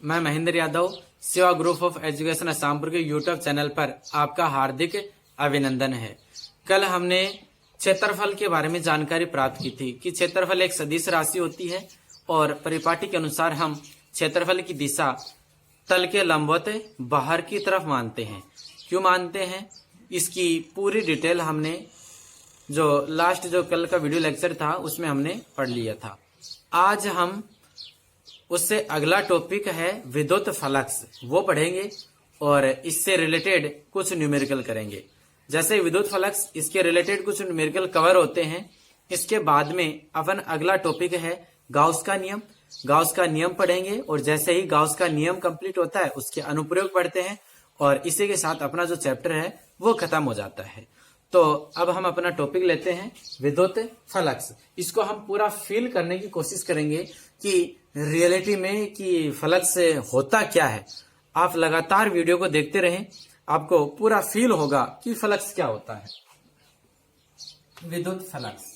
मैं महेंद्र यादव सेवा group of education Shampur के यूट्यूब चैनल पर आपका हार्दिक अभिनंदन है। कल हमने क्षेत्रफल के बारे में जानकारी प्राप्त की थी कि क्षेत्रफल एक सदिश राशि होती है और परिपाटी के अनुसार हम क्षेत्रफल की दिशा तल के लंबवत बाहर की तरफ मानते हैं। क्यों मानते हैं, इसकी पूरी डिटेल हमने जो कल का वीडियो लेक्चर था उसमें हमने पढ़ लिया था। आज हम उससे अगला टॉपिक है विद्युत फ्लक्स, वो पढ़ेंगे और इससे रिलेटेड कुछ न्यूमेरिकल करेंगे। जैसे विद्युत फ्लक्स, इसके रिलेटेड कुछ न्यूमेरिकल कवर होते हैं। इसके बाद में अपन अगला टॉपिक है गाउस का नियम। गाउस का नियम पढ़ेंगे और जैसे ही गाउस का नियम कंप्लीट होता है उसके अनुप्रयोग पढ़ते हैं और इसी के साथ अपना जो चैप्टर है वो खत्म हो जाता है। तो अब हम अपना टॉपिक लेते हैं विद्युत फ्लक्स। इसको हम पूरा फील करने की कोशिश करेंगे कि रियलिटी में कि फ्लक्स होता क्या है। आप लगातार वीडियो को देखते रहें, आपको पूरा फील होगा कि फ्लक्स क्या होता है। विद्युत फ्लक्स,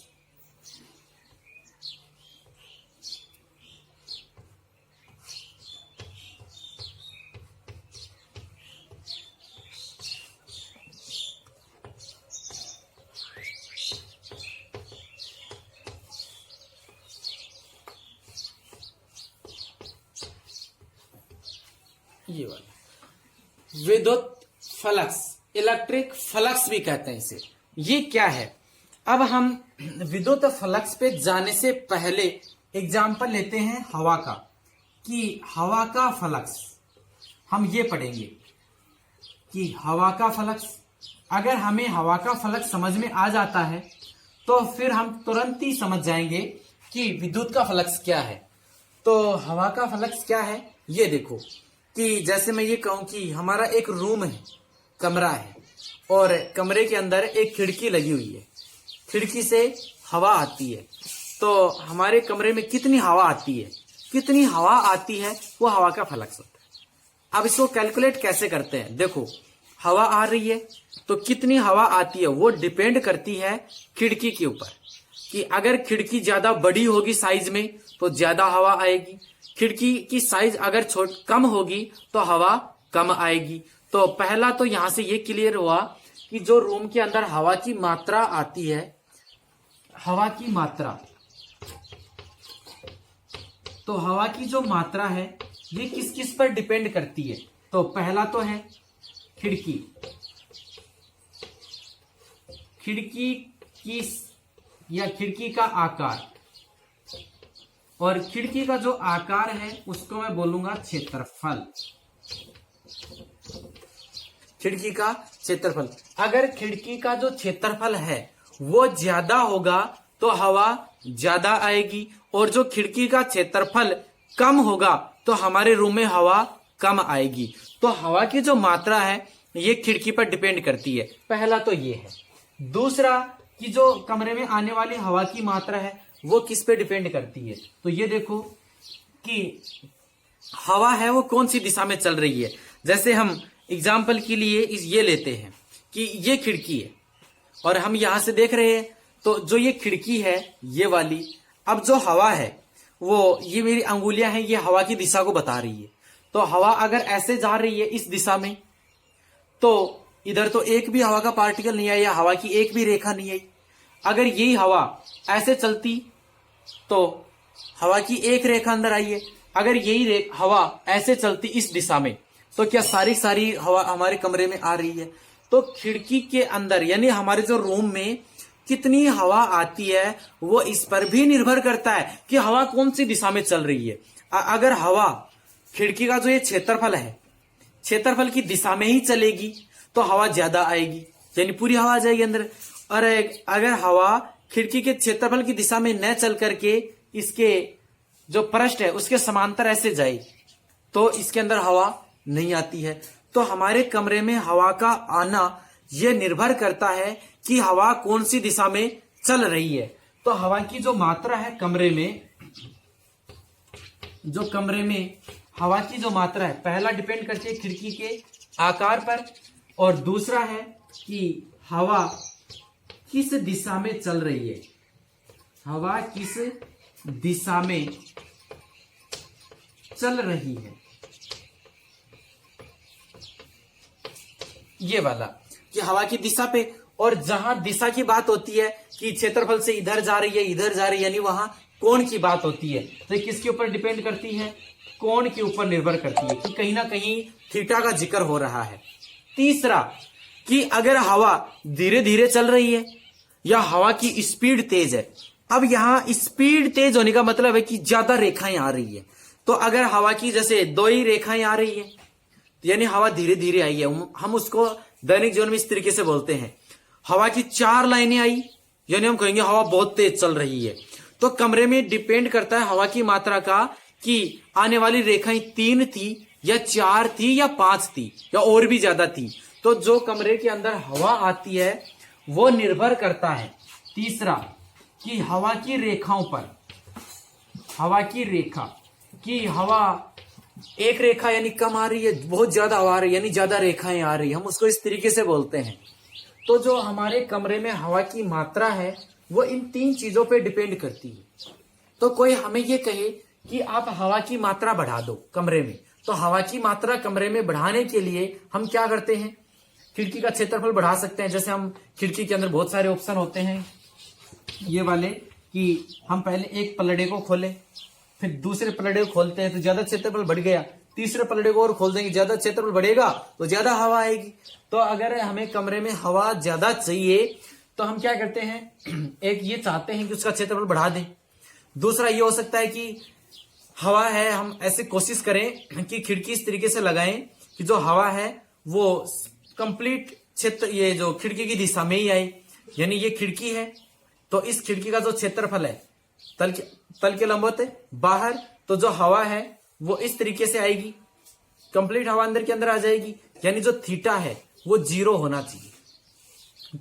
ये वाला विद्युत फ्लक्स, इलेक्ट्रिक फ्लक्स भी कहते हैं इसे। ये क्या है, अब हम विद्युत फ्लक्स पे जाने से पहले एग्जांपल लेते हैं हवा का, कि हवा का फ्लक्स हम ये पढ़ेंगे कि हवा का फ्लक्स, अगर हमें हवा का फ्लक्स समझ में आ जाता है तो फिर हम तुरंत ही समझ जाएंगे कि विद्युत का फ्लक्स क्या है। तो हवा का फ्लक्स क्या है, ये देखो कि जैसे मैं ये कहूं कि हमारा एक रूम है, कमरा है और कमरे के अंदर एक खिड़की लगी हुई है, खिड़की से हवा आती है। तो हमारे कमरे में कितनी हवा आती है, वो हवा का फ्लक्स होता है। अब इसको कैलकुलेट कैसे करते हैं, देखो हवा आ रही है तो कितनी हवा आती है वो डिपेंड करती है खिड़की के ऊपर, कि अगर खिड़की ज्यादा बड़ी होगी साइज में तो ज्यादा हवा आएगी, खिड़की की साइज अगर कम होगी तो हवा कम आएगी। तो पहला तो यहां से ये क्लियर हुआ कि जो रूम के अंदर हवा की मात्रा आती है, हवा की मात्रा, तो हवा की जो मात्रा है ये किस किस पर डिपेंड करती है। तो पहला तो है खिड़की की या खिड़की का आकार, और खिड़की का जो आकार है उसको मैं बोलूंगा क्षेत्रफल। खिड़की का क्षेत्रफल, अगर खिड़की का जो क्षेत्रफल है वो ज्यादा होगा तो हवा ज्यादा आएगी, और जो खिड़की का क्षेत्रफल कम होगा तो हमारे रूम में हवा कम आएगी। तो हवा की जो मात्रा है ये खिड़की पर डिपेंड करती है। पहला तो ये है। दूसरा कि जो कमरे में आने वाली हवा की मात्रा है वो किस पे डिपेंड करती है, तो ये देखो कि हवा है वो कौन सी दिशा में चल रही है। जैसे हम एग्जाम्पल के लिए ये लेते हैं कि ये खिड़की है और हम यहां से देख रहे हैं, तो जो ये खिड़की है ये वाली, अब जो हवा है वो, ये मेरी अंगुलियां हैं, ये हवा की दिशा को बता रही है। तो हवा अगर ऐसे जा रही है इस दिशा में तो इधर तो एक भी हवा का पार्टिकल नहीं आया, हवा की एक भी रेखा नहीं आई। अगर यही हवा ऐसे चलती तो हवा की एक रेखा अंदर आई है। अगर यही हवा ऐसे चलती इस दिशा में तो क्या सारी हवा हमारे कमरे में आ रही है। तो खिड़की के अंदर यानी हमारे जो रूम में कितनी हवा आती है वो इस पर भी निर्भर करता है कि हवा कौन सी दिशा में चल रही है। अगर हवा, खिड़की का जो ये क्षेत्रफल है, क्षेत्रफल की दिशा में ही चलेगी तो हवा ज्यादा आएगी, यानी पूरी हवा आ जाएगी अंदर। और अगर हवा खिड़की के क्षेत्रफल की दिशा में न चल करके इसके जो पृष्ठ है उसके समांतर ऐसे जाए तो इसके अंदर हवा नहीं आती है। तो हमारे कमरे में हवा का आना यह निर्भर करता है कि हवा कौन सी दिशा में चल रही है। तो हवा की जो मात्रा है कमरे में, हवा की जो मात्रा है, पहला डिपेंड करती है खिड़की के आकार पर, और दूसरा है कि हवा किस दिशा में चल रही है, हवा किस दिशा में चल रही है। ये वाला कि हवा की दिशा पे, और जहां दिशा की बात होती है कि क्षेत्रफल से इधर जा रही है इधर जा रही है, यानी वहां कोण की बात होती है, तो ये किसके ऊपर डिपेंड करती है? कोण के ऊपर निर्भर करती है कि कहीं ना कहीं थीटा का जिक्र हो रहा है। तीसरा कि अगर हवा धीरे धीरे चल रही है या हवा की स्पीड तेज है। अब यहां स्पीड तेज होने का मतलब है कि ज्यादा रेखाएं आ रही है। तो अगर हवा की जैसे 2 ही रेखाएं आ रही है यानी हवा धीरे धीरे आई है, हम उसको दैनिक जीवन में इस तरीके से बोलते हैं। हवा की 4 लाइनें आई यानी हम कहेंगे हवा बहुत तेज चल रही है। तो कमरे में डिपेंड करता है हवा की मात्रा का कि आने वाली रेखाएं 3 थी या 4 थी या 5 थी या और भी ज्यादा थी। तो जो कमरे के अंदर हवा आती है वो निर्भर करता है। तीसरा कि हवा की रेखाओं पर, हवा की रेखा कि हवा एक रेखा यानी कम आ रही है, बहुत ज्यादा हवा आ रही है यानी ज्यादा रेखाएं आ रही है, हम उसको इस तरीके से बोलते हैं। तो जो हमारे कमरे में हवा की मात्रा है वो इन 3 चीजों पे डिपेंड करती है। तो कोई हमें ये कहे कि आप हवा की मात्रा बढ़ा दो कमरे में, तो हवा की मात्रा कमरे में बढ़ाने के लिए हम क्या करते हैं? खिड़की का क्षेत्रफल बढ़ा सकते हैं। जैसे हम खिड़की के अंदर बहुत सारे ऑप्शन होते हैं ये वाले कि हम पहले एक पलड़े को खोलें, फिर दूसरे पलड़े को खोलते हैं तो ज्यादा क्षेत्रफल बढ़ गया, तीसरे पलड़े को और खोल देंगे, ज्यादा क्षेत्रफल बढ़ेगा तो ज्यादा हवा आएगी। तो अगर हमें कमरे में हवा ज्यादा चाहिए तो हम क्या करते हैं? एक ये चाहते हैं कि उसका क्षेत्रफल बढ़ा दें। दूसरा ये हो सकता है कि हवा है, हम ऐसे कोशिश करें कि खिड़की इस तरीके से लगाएं कि जो हवा है वो कंप्लीट क्षेत्र, ये जो खिड़की की दिशा में ही आए। यानी ये खिड़की है तो इस खिड़की का जो क्षेत्रफल है तल के लंबवत है बाहर, तो जो हवा है वो इस तरीके से आएगी, कंप्लीट हवा अंदर के अंदर आ जाएगी। यानी जो थीटा है वो 0 होना चाहिए,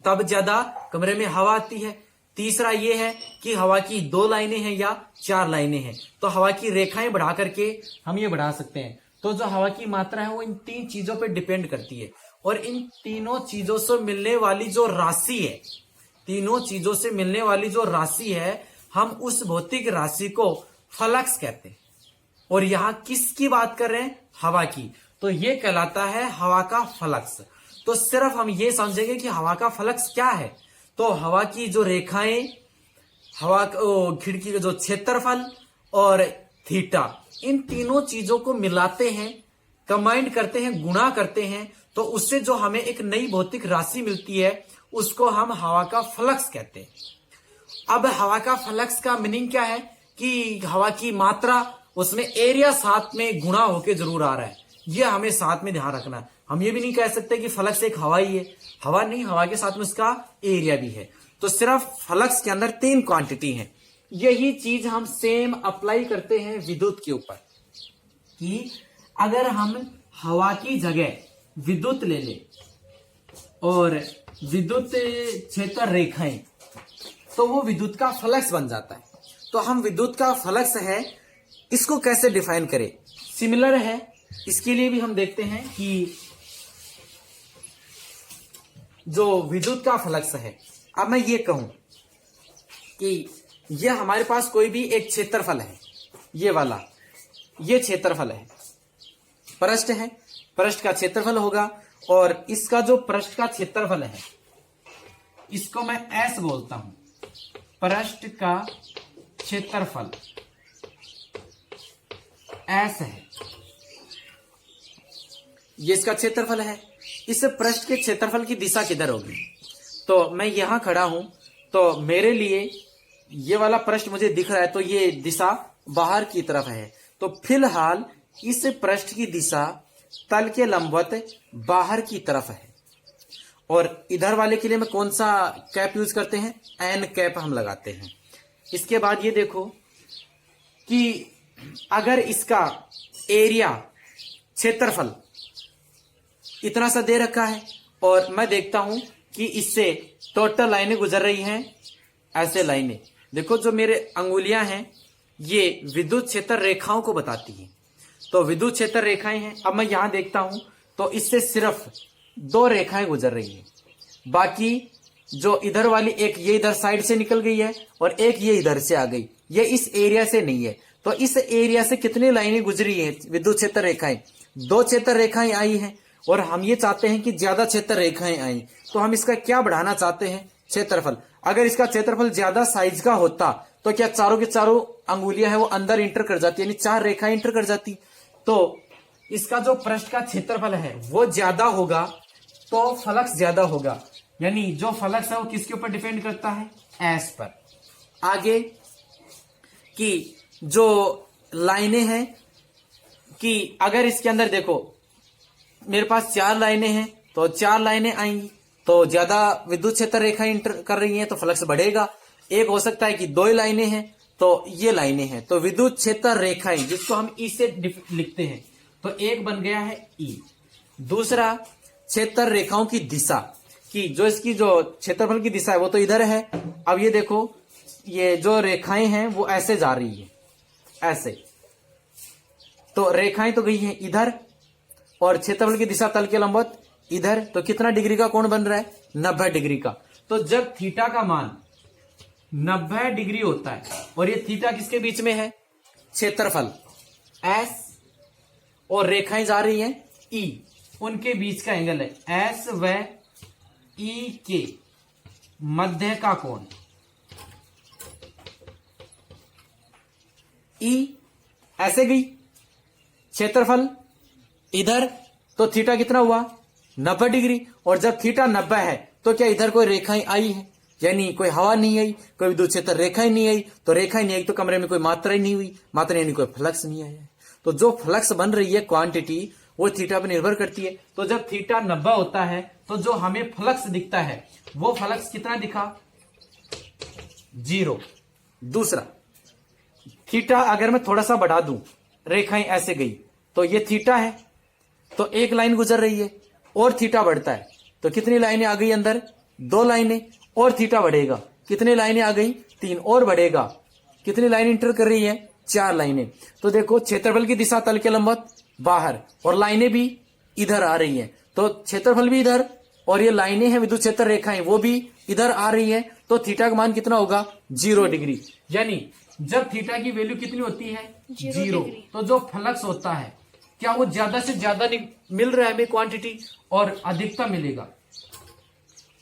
तब ज्यादा कमरे में हवा आती है। तीसरा ये है कि हवा की 2 लाइनें हैं या 4 लाइनें हैं, तो हवा की रेखाएं बढ़ा करके हम ये बढ़ा सकते हैं। तो जो हवा की मात्रा है वो इन 3 चीजों पे डिपेंड करती है, और इन तीनों चीजों से मिलने वाली जो राशि है, तीनों चीजों से मिलने वाली जो राशि है, हम उस भौतिक राशि को फ्लक्स कहते हैं। और यहां किसकी बात कर रहे हैं? हवा की। तो ये कहलाता है हवा का फ्लक्स। तो सिर्फ हम ये समझेंगे कि हवा का फ्लक्स क्या है, तो हवा की जो रेखाएं, हवा खिड़की का जो क्षेत्रफल और थीटा, इन तीनों चीजों को मिलाते हैं, कंबाइंड करते हैं, गुणा करते हैं, तो उससे जो हमें एक नई भौतिक राशि मिलती है उसको हम हवा का फ्लक्स कहते हैं। अब हवा का फ्लक्स का मीनिंग क्या है कि हवा की मात्रा, उसमें एरिया साथ में गुणा होके जरूर आ रहा है, ये हमें साथ में ध्यान रखना है। हम ये भी नहीं कह सकते कि फ्लक्स एक हवा ही है, हवा नहीं, हवा के साथ में उसका एरिया भी है। तो सिर्फ फ्लक्स के अंदर 3 क्वांटिटी है। यही चीज हम सेम अप्लाई करते हैं विद्युत के ऊपर कि अगर हम हवा की जगह विद्युत ले ले और विद्युत क्षेत्र रेखाएं, तो वो विद्युत का फ्लक्स बन जाता है। तो हम विद्युत का फ्लक्स है इसको कैसे डिफाइन करें? सिमिलर है, इसके लिए भी हम देखते हैं कि जो विद्युत का फ्लक्स है, अब मैं ये कहूं कि ये हमारे पास कोई भी एक क्षेत्रफल है, ये वाला, ये क्षेत्रफल है, पृष्ठ है, पृष्ठ का क्षेत्रफल होगा, और इसका जो पृष्ठ का क्षेत्रफल है इसको मैं एस बोलता हूं, पृष्ठ का क्षेत्रफल एस है, ये इसका क्षेत्रफल है। इस पृष्ठ के क्षेत्रफल की दिशा किधर होगी? तो मैं यहां खड़ा हूं तो मेरे लिए ये वाला पृष्ठ मुझे दिख रहा है, तो ये दिशा बाहर की तरफ है। तो फिलहाल इस पृष्ठ की दिशा तल के लंबवत बाहर की तरफ है। और इधर वाले के लिए मैं कौन सा कैप यूज करते हैं? एन कैप हम लगाते हैं। इसके बाद ये देखो कि अगर इसका एरिया, क्षेत्रफल इतना सा दे रखा है और मैं देखता हूं कि इससे टोटल लाइनें गुजर रही हैं, ऐसे लाइनें देखो, जो मेरे अंगुलियां हैं ये विद्युत क्षेत्र रेखाओं को बताती हैं। तो विद्युत क्षेत्र रेखाएं हैं। अब मैं यहां देखता हूं तो इससे सिर्फ 2 रेखाएं गुजर रही हैं, बाकी जो इधर वाली एक ये इधर साइड से निकल गई है और एक ये इधर से आ गई, ये इस एरिया से नहीं है। तो इस एरिया से कितनी लाइनें गुजरी हैं विद्युत क्षेत्र रेखाएं? 2 क्षेत्र रेखाएं आई हैं। और हम ये चाहते हैं कि ज्यादा क्षेत्र रेखाएं आए, तो हम इसका क्या बढ़ाना चाहते हैं, क्षेत्रफल। अगर इसका क्षेत्रफल ज्यादा साइज का होता तो क्या चारों के चारों अंगुलियां है वो अंदर इंटर कर जाती, यानी 4 रेखाएं इंटर कर जाती। तो इसका जो पृष्ठ का क्षेत्रफल है वो ज्यादा होगा तो फ्लक्स ज्यादा होगा, यानी जो फ्लक्स है वो किसके ऊपर डिपेंड करता है, एस पर। आगे कि जो लाइनें हैं कि अगर इसके अंदर देखो मेरे पास 4 लाइनें हैं तो 4 लाइनें आएंगी, तो ज्यादा विद्युत क्षेत्र रेखा इंटर कर रही हैं तो फ्लक्स बढ़ेगा। एक हो सकता है कि 2 लाइनें हैं तो ये लाइनें हैं, तो विद्युत क्षेत्र रेखाएं जिसको हम ई से लिखते हैं, तो एक बन गया है ई। दूसरा क्षेत्र रेखाओं की दिशा, कि जो इसकी जो क्षेत्रफल की दिशा है वो तो इधर है। अब ये देखो ये जो रेखाएं हैं वो ऐसे जा रही है, ऐसे, तो रेखाएं तो गई हैं इधर और क्षेत्रफल की दिशा तल के लंबवत इधर, तो कितना डिग्री का कोण बन रहा है, 90 डिग्री का। तो जब थीटा का मान 90 डिग्री होता है और ये थीटा किसके बीच में है, क्षेत्रफल एस और रेखाएं जा रही हैं ई, उनके बीच का एंगल है एस व ई के मध्य का कोण ई। ऐसे गई क्षेत्रफल इधर, तो थीटा कितना हुआ, 90 डिग्री। और जब थीटा 90 है तो क्या इधर कोई रेखाएं आई है, यानी कोई हवा नहीं आई, कोई विद्युत क्षेत्र रेखाएं नहीं आई, तो रेखाएं नहीं आई तो कमरे में कोई मात्रा ही नहीं हुई, मात्रा यानी कोई फ्लक्स नहीं आया। तो जो फ्लक्स बन रही है क्वांटिटी वो थीटा पर निर्भर करती है। तो जब थीटा 90 होता है तो जो हमें फ्लक्स दिखता है वो फ्लक्स कितना दिखा, 0। दूसरा थीटा अगर मैं थोड़ा सा बढ़ा दूं, रेखाएं ऐसे गई तो ये थीटा है, तो एक लाइन गुजर रही है और थीटा बढ़ता है, तो कितनी लाइनें आ गई अंदर, 2 लाइनें, और थीटा बढ़ेगा, कितनी लाइनें आ गई, 3 और बढ़ेगा, कितनी लाइन इंटर कर रही है, 4 लाइनें। तो देखो क्षेत्रफल की दिशा तल के लंबवत बाहर और लाइनें भी इधर आ रही हैं, तो क्षेत्रफल भी इधर और ये लाइनें हैं विद्युत क्षेत्र रेखाएं वो भी इधर आ रही है, तो थीटा का मान कितना होगा, 0 डिग्री। यानी जब थीटा की वैल्यू कितनी होती है, 0, तो जो फ्लक्स होता है क्या वो ज्यादा से ज्यादा मिल रहा है हमें क्वांटिटी और अधिकतम मिलेगा।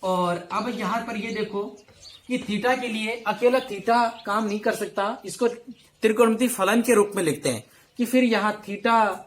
और अब यहां पर ये देखो कि थीटा के लिए अकेला थीटा काम नहीं कर सकता, इसको त्रिकोणमितीय फलन के रूप में लिखते हैं कि फिर यहाँ थीटा,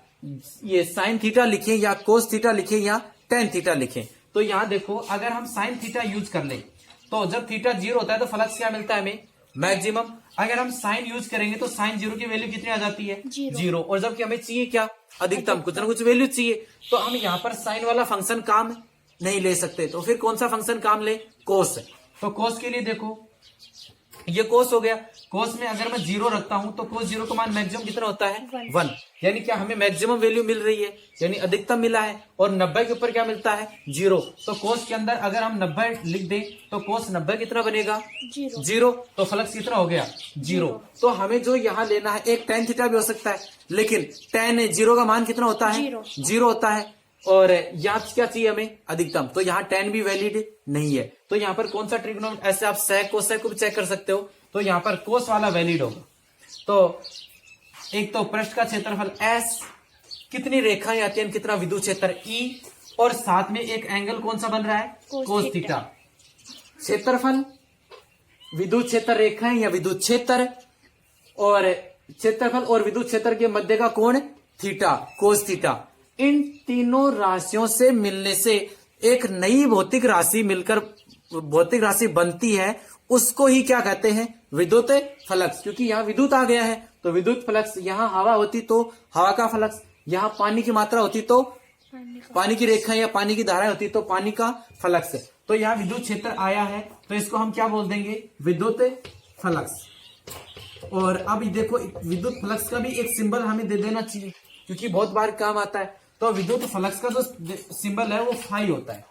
ये साइन थीटा लिखें या कोस थीटा लिखें या टेन थीटा लिखें। तो यहाँ देखो अगर हम साइन थीटा यूज कर ले तो जब थीटा 0 होता है तो फ्लक्स क्या मिलता है हमें, मैक्सिमम। अगर हम साइन यूज करेंगे तो साइन 0 की वैल्यू कितनी आ जाती है, 0। और जबकि हमें चाहिए क्या, अधिकतम, कुछ ना कुछ वैल्यू चाहिए, तो हम यहाँ पर साइन वाला फंक्शन काम नहीं ले सकते, तो फिर कौन सा फंक्शन काम ले, कोस। तो कोस के लिए देखो ये कोस हो गया, कोस में अगर मैं 0 रखता हूं तो कोस 0 का मान मैक्सिमम कितना होता है, 1। यानी क्या हमें मैक्सिमम वैल्यू मिल रही है, यानी अधिकतम मिला है। और 90 के ऊपर क्या मिलता है, 0। तो कोस के अंदर अगर हम 90 लिख दे तो कोस 90 कितना बनेगा, 0। तो फ्लक्स कितना हो गया, 0। तो हमें जो यहाँ लेना है, एक टेन थीटा भी हो सकता है, लेकिन टेन 0 का मान कितना होता है, 0 होता है। और यहाँ क्या चाहिए हमें, अधिकतम, तो यहाँ टेन भी वैलिड नहीं है। तो यहाँ पर कौन सा ट्रिग्नोमेट्री, ऐसे आप सेक कोसेक को भी चेक कर सकते हो, तो यहाँ पर कोस वाला वैलिड होगा। तो एक तो पृष्ठ का क्षेत्रफल एस, कितनी रेखाएं आती हैं, कितना विद्युत क्षेत्र ई, और साथ में एक एंगल कौन सा बन रहा है, कोस थीटा। क्षेत्रफल, विद्युत क्षेत्र रेखाएं या विद्युत क्षेत्र, और क्षेत्रफल और विद्युत क्षेत्र के मध्य का कोण थीटा, कोस थीटा। इन तीनों राशियों से मिलने से एक नई भौतिक राशि मिलकर भौतिक राशि बनती है, उसको ही क्या कहते हैं, विद्युत फ्लक्स। क्योंकि यहाँ विद्युत आ गया है तो विद्युत फ्लक्स, यहाँ हवा होती तो हवा का फ्लक्स, यहाँ पानी की मात्रा होती तो पानी की रेखा या पानी की धारा होती तो पानी का फ्लक्स। तो यहाँ विद्युत क्षेत्र आया है तो इसको हम क्या बोल देंगे, विद्युत फ्लक्स। और अब देखो विद्युत फ्लक्स का भी एक सिंबल हमें दे देना चाहिए क्योंकि बहुत बार काम आता है। तो विद्युत फ्लक्स का जो सिंबल है वो फाई होता है,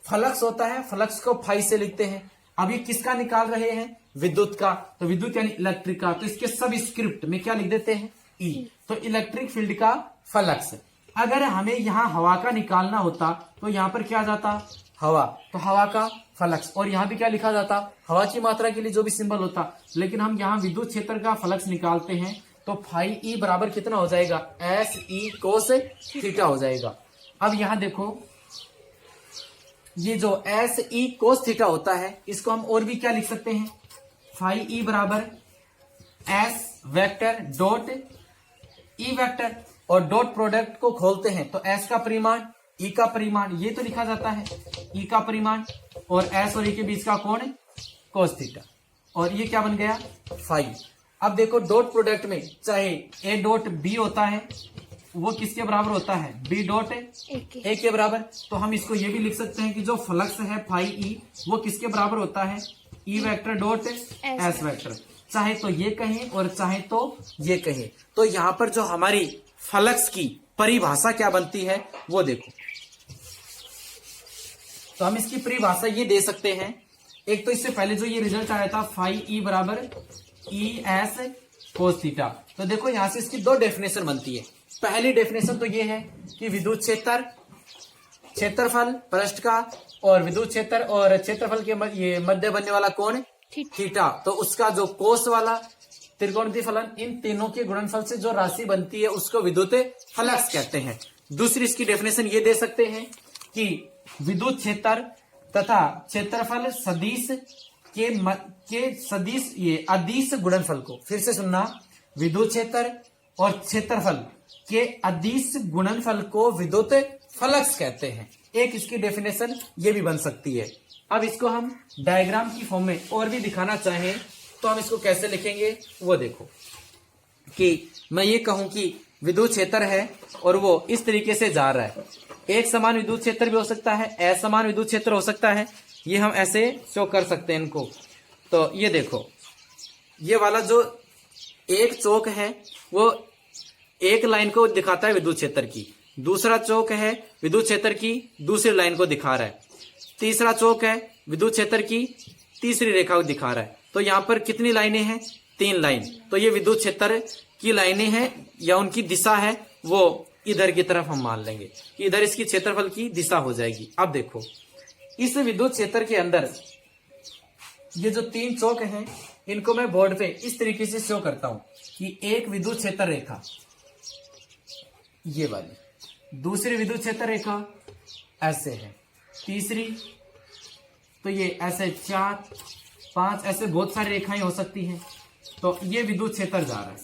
फ्लक्स होता है, फ्लक्स को फाई से लिखते हैं। अब ये किसका निकाल रहे हैं, विद्युत का, तो विद्युत यानी इलेक्ट्रिक का, तो इसके सब स्क्रिप्ट में क्या लिख देते हैं, ई। तो इलेक्ट्रिक फील्ड का फ्लक्स। अगर हमें यहाँ हवा का निकालना होता तो यहाँ पर क्या जाता, हवा, तो हवा का फ्लक्स, और यहाँ भी क्या लिखा जाता, हवा की मात्रा के लिए जो भी सिंबल होता। लेकिन हम यहाँ विद्युत क्षेत्र का फ्लक्स निकालते हैं तो फाई ई बराबर कितना हो जाएगा, एस ई कोस थीटा हो जाएगा। अब यहां देखो, ये जो एस ई कोस थीटा होता है, इसको हम और भी क्या लिख सकते हैं, फाई ई बराबर S vector dot E vector, और डॉट प्रोडक्ट को खोलते हैं तो एस का परिमाण, ई का परिमाण, ये तो लिखा जाता है ई का परिमाण, और एस और ई के बीच का कोण कोस थीटा, और ये क्या बन गया फाई। अब देखो डॉट प्रोडक्ट में चाहे ए डॉट बी होता है, वो किसके बराबर होता है, बी डॉट ए के बराबर, तो हम इसको ये भी लिख सकते हैं कि जो फ्लक्स है फाई ई वो किसके बराबर होता है, E vector dot S vector, चाहे तो ये कहें और चाहे तो ये कहें। तो यहां पर जो हमारी फ्लक्स की परिभाषा क्या बनती है वो देखो, तो हम इसकी परिभाषा ये दे सकते हैं, एक तो इससे पहले जो ये रिजल्ट आया था फाई ई बराबर ई एस कोस थीटा, तो देखो यहां से इसकी दो डेफिनेशन बनती है। पहली डेफिनेशन तो ये है कि विद्युत क्षेत्र, क्षेत्रफल पृष्ठ का, और विद्युत क्षेत्र और क्षेत्रफल के ये मध्य बनने वाला कोण थीटा, तो उसका जो कोस वाला त्रिकोणमितीय फलन, इन तीनों के गुणनफल से जो राशि बनती है उसको विद्युत फ्लक्स कहते हैं। दूसरी इसकी डेफिनेशन ये दे सकते हैं कि विद्युत क्षेत्र तथा क्षेत्रफल सदिश के सदिश ये अदिश गुणनफल को, फिर से सुनना, विद्युत क्षेत्र और क्षेत्रफल के अदिश गुणनफल को विद्युत फ्लक्स कहते हैं। एक इसकी डेफिनेशन ये भी बन सकती है। अब इसको हम डायग्राम की फॉर्म में और भी दिखाना चाहें तो हम इसको कैसे लिखेंगे वो देखो, कि मैं ये कहूं कि विद्युत क्षेत्र है और वो इस तरीके से जा रहा है, एक समान विद्युत क्षेत्र भी हो सकता है, असमान विद्युत क्षेत्र हो सकता है, ये हम ऐसे शो कर सकते हैं इनको। तो ये देखो, ये वाला जो एक चौक है वो एक लाइन को दिखाता है विद्युत क्षेत्र की, दूसरा चौक है विद्युत क्षेत्र की दूसरी लाइन को दिखा रहा है, तीसरा चौक है विद्युत क्षेत्र की तीसरी रेखा को दिखा रहा है। तो यहाँ पर कितनी लाइनें हैं, 3 लाइन, तो ये विद्युत क्षेत्र की लाइनें हैं या उनकी दिशा है वो इधर की तरफ हम मान लेंगे कि इधर इसकी क्षेत्रफल की दिशा हो जाएगी। अब देखो इस विद्युत क्षेत्र के अंदर ये जो 3 चौक हैं इनको मैं बोर्ड पे इस तरीके से शो करता हूं कि एक विद्युत क्षेत्र रेखा ये वाली, दूसरी विद्युत क्षेत्र रेखा ऐसे है, तीसरी तो ये ऐसे 4 5 ऐसे बहुत सारी रेखाएं हो सकती हैं। तो ये विद्युत क्षेत्र जा रहा है,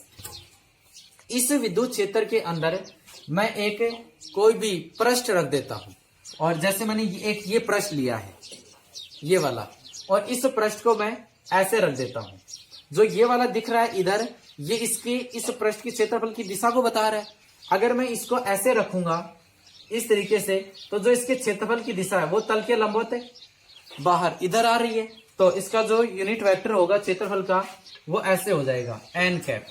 इस विद्युत क्षेत्र के अंदर मैं एक कोई भी पृष्ठ रख देता हूं, और जैसे मैंने एक ये पृष्ठ लिया है ये वाला, और इस पृष्ठ को मैं ऐसे रख देता हूं, जो ये वाला दिख रहा है इधर, ये इसकी इस पृष्ठ की क्षेत्रफल की दिशा को बता रहा है। अगर मैं इसको ऐसे रखूंगा इस तरीके से, तो जो इसके क्षेत्रफल की दिशा है वो तल के लंबवत है, बाहर इधर आ रही है, तो इसका जो यूनिट वेक्टर होगा क्षेत्रफल का वो ऐसे हो जाएगा एन कैप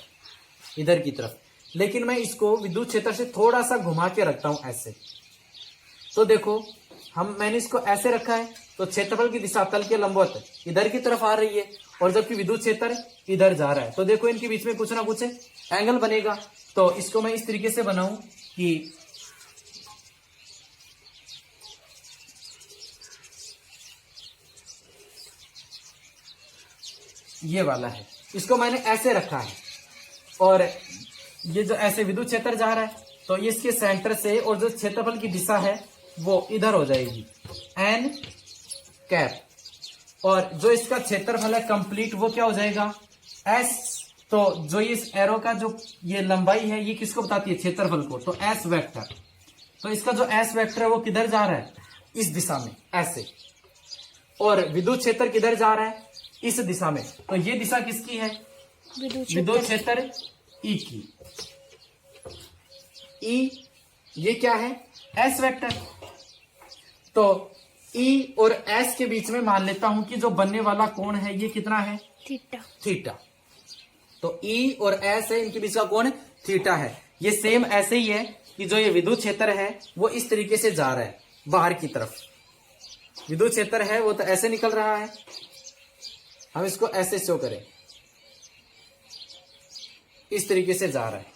इधर की तरफ। लेकिन मैं इसको विद्युत क्षेत्र से थोड़ा सा घुमा के रखता हूं ऐसे, तो देखो मैंने इसको ऐसे रखा है तो क्षेत्रफल की दिशा तल के लंबवत इधर की तरफ आ रही है, और जबकि विद्युत क्षेत्र इधर जा रहा है, तो देखो इनके बीच में कुछ ना कुछ एंगल बनेगा। तो इसको मैं इस तरीके से बनाऊं कि ये वाला है, इसको मैंने ऐसे रखा है, और ये जो ऐसे विद्युत क्षेत्र जा रहा है तो इसके सेंटर से और जो क्षेत्रफल की दिशा है वो इधर हो जाएगी एन कैप, और जो इसका क्षेत्रफल है कंप्लीट वो क्या हो जाएगा एस। तो जो इस एरो का जो ये लंबाई है ये किसको बताती है, क्षेत्रफल को, तो एस वेक्टर। तो इसका जो एस वेक्टर है वो किधर जा रहा है, इस दिशा में ऐसे, और विद्युत क्षेत्र किधर जा रहा है, इस दिशा में। तो ये दिशा किसकी है, विद्युत क्षेत्र ई की। ई ये क्या है, एस वेक्टर। तो ई और एस के बीच में मान लेता हूं कि जो बनने वाला कोण है ये कितना है, थीटा। तो ई और एस है, इनके बीच का कोण थीटा है। ये सेम ऐसे ही है कि जो ये विद्युत क्षेत्र है वो इस तरीके से जा रहा है बाहर की तरफ, विद्युत क्षेत्र है वो तो ऐसे निकल रहा है, हम इसको ऐसे शो करें इस तरीके से जा रहा है,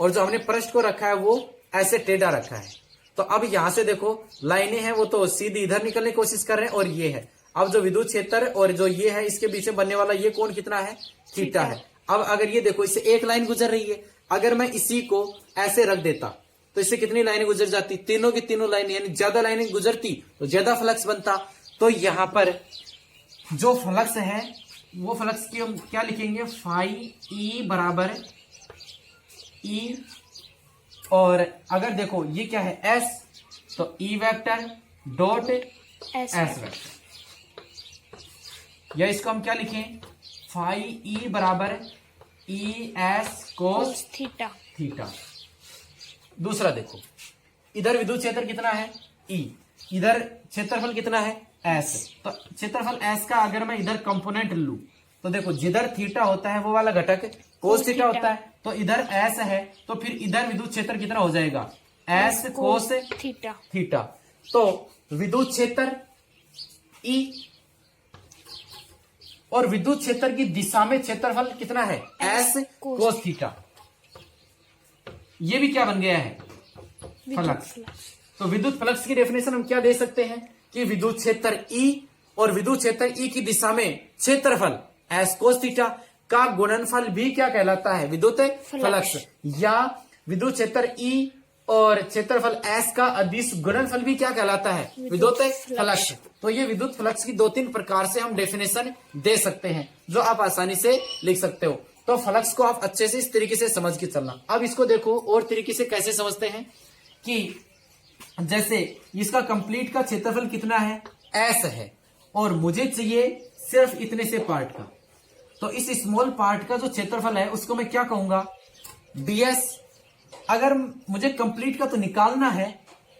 और जो हमने पृष्ठ को रखा है वो ऐसे टेढ़ा रखा है। तो अब यहां से देखो लाइनें हैं वो तो सीधी इधर निकलने की कोशिश कर रहे हैं, और ये है अब जो विद्युत क्षेत्र और जो ये है इसके बीच में बनने वाला ये कोण कितना है, थीटा है। अब अगर ये देखो इससे एक लाइन गुजर रही है, अगर मैं इसी को ऐसे रख देता तो इससे कितनी लाइनें गुजर जाती, तीनों की तीनों लाइनें, यानी ज्यादा लाइनें गुजरती तो ज्यादा फ्लक्स बनता। तो यहां पर जो फ्लक्स है वो फ्लक्स की हम क्या लिखेंगे, फाई ई बराबर ई, और अगर देखो ये क्या है एस, तो E vector dot S vector, या इसको हम क्या लिखें, फाई ई बराबर E S cos theta. Theta. दूसरा देखो, इधर विद्युत क्षेत्र कितना है ई, इधर क्षेत्रफल कितना है एस, तो क्षेत्रफल एस का अगर मैं इधर कंपोनेंट लूं तो देखो जिधर थीटा होता है वो वाला घटक कोस थीटा होता है, तो इधर एस है तो फिर इधर विद्युत क्षेत्र कितना हो जाएगा, एस कोस थीटा थीटा। तो विद्युत क्षेत्र ई और विद्युत क्षेत्र की दिशा में क्षेत्रफल कितना है, एस कोस थीटा। ये भी क्या बन गया है, फ्लक्स। तो विद्युत फ्लक्स की डेफिनेशन हम क्या दे सकते हैं कि विद्युत क्षेत्र ई और विद्युत क्षेत्र ई की दिशा में क्षेत्रफल एस कोस थीटा का गुणनफल भी क्या कहलाता है, विद्युत फ्लक्स। या विद्युत क्षेत्र ई और क्षेत्रफल एस का अदिश गुणनफल भी क्या कहलाता है, विद्युत फ्लक्स। तो ये विद्युत फ्लक्स की 2-3 प्रकार से हम डेफिनेशन दे सकते हैं जो आप आसानी से लिख सकते हो। तो फ्लक्स को आप अच्छे से इस तरीके से समझ के चलना। अब इसको देखो और तरीके से कैसे समझते हैं कि जैसे इसका कंप्लीट का क्षेत्रफल कितना है, एस है, और मुझे चाहिए सिर्फ इतने से पार्ट का, तो इस स्मॉल पार्ट का जो क्षेत्रफल है उसको मैं क्या कहूंगा, डीएस। अगर मुझे कंप्लीट का तो निकालना है,